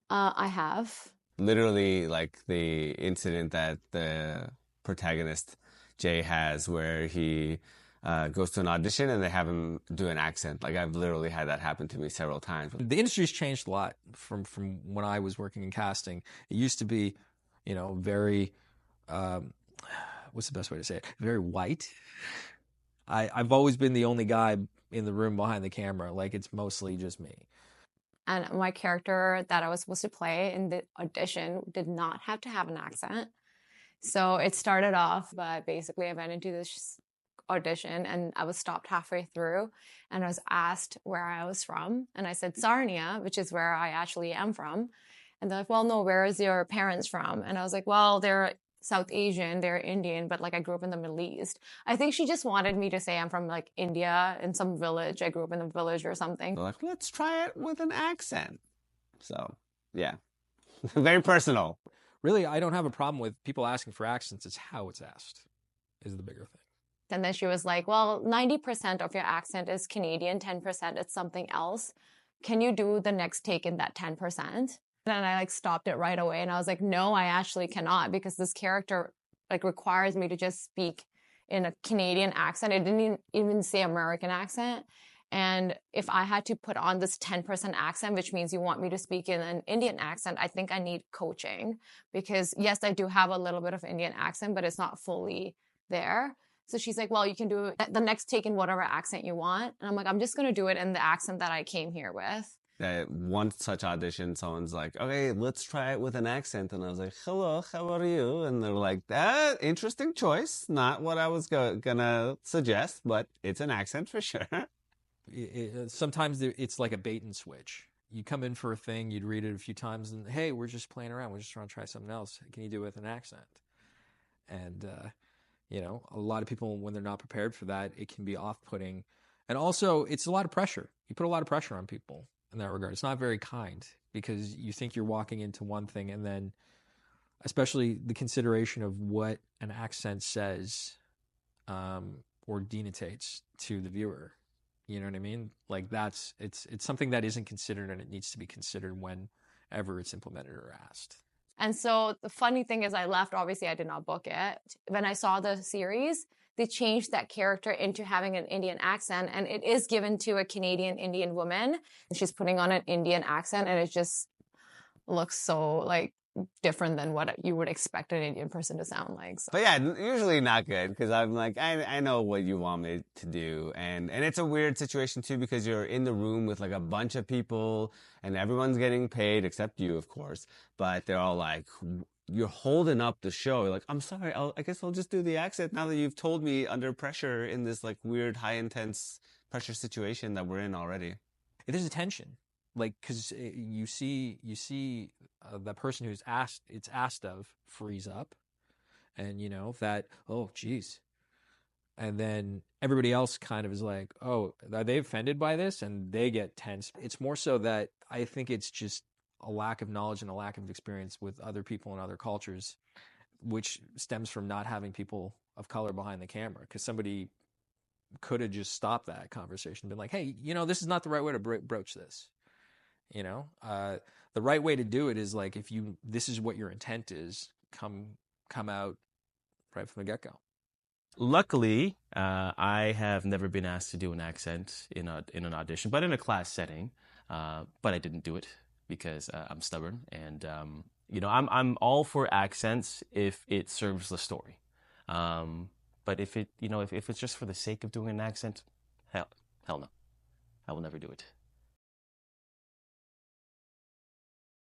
I have. Literally, like the incident that the protagonist Jay has, where he goes to an audition and they have him do an accent. Like I've literally had that happen to me several times. The industry's changed a lot from when I was working in casting. It used to be, very, what's the best way to say it? Very white. I've always been the only guy in the room behind the camera. Like it's mostly just me. And my character that I was supposed to play in the audition did not have to have an accent. So it started off by basically I went into this audition and I was stopped halfway through and I was asked where I was from. And I said Sarnia, which is where I actually am from. And they're like, well, no, where is your parents from? And I was like, well, they're South Asian, they're Indian, but like I grew up in the Middle East. I think she just wanted me to say I'm from like India in some village. I grew up in a village or something. They're like, let's try it with an accent. So, yeah, very personal. Really, I don't have a problem with people asking for accents. It's how it's asked is the bigger thing. And then she was like, well, 90% of your accent is Canadian, 10% it's something else. Can you do the next take in that 10%? And I like stopped it right away. And I was like, no, I actually cannot because this character like requires me to just speak in a Canadian accent. It didn't even say American accent. And if I had to put on this 10% accent, which means you want me to speak in an Indian accent, I think I need coaching because yes, I do have a little bit of Indian accent, but it's not fully there. So she's like, well, you can do the next take in whatever accent you want. And I'm like, I'm just going to do it in the accent that I came here with. One such audition, someone's like, okay, let's try it with an accent. And I was like, hello, how are you? And they're like, interesting choice. Not what I was gonna suggest, but it's an accent for sure. Sometimes it's like a bait and switch. You come in for a thing, you'd read it a few times, and hey, we're just playing around. We're just trying to try something else. Can you do it with an accent? And, a lot of people, when they're not prepared for that, it can be off-putting. And also, it's a lot of pressure. You put a lot of pressure on people in that regard. It's not very kind because you think you're walking into one thing and then especially the consideration of what an accent says or denotates to the viewer. You know what I mean? Like it's something that isn't considered and it needs to be considered whenever it's implemented or asked. And so the funny thing is I left, obviously I did not book it. When I saw the series, they changed that character into having an Indian accent and it is given to a Canadian Indian woman and she's putting on an Indian accent and it just looks so like different than what you would expect an Indian person to sound like. So. But yeah, usually not good because I'm like, I know what you want me to do. And it's a weird situation too because you're in the room with like a bunch of people and everyone's getting paid except you, of course. But they're all like, you're holding up the show. You're like, I'm sorry, I guess I'll just do the accent now that you've told me under pressure in this like weird, high intense pressure situation that we're in already. There's a tension. Like, because you see the person who's asked of freeze up, and that, oh geez, and then everybody else kind of is like, oh, are they offended by this? And they get tense. It's more so that I think it's just a lack of knowledge and a lack of experience with other people and other cultures, which stems from not having people of color behind the camera. Because somebody could have just stopped that conversation and been like, hey, this is not the right way to broach this. The right way to do it is like, this is what your intent is, come out right from the get-go. Luckily, I have never been asked to do an accent in an audition, but in a class setting. But I didn't do it because I'm stubborn, and I'm all for accents if it serves the story. But if it's just for the sake of doing an accent, hell no, I will never do it.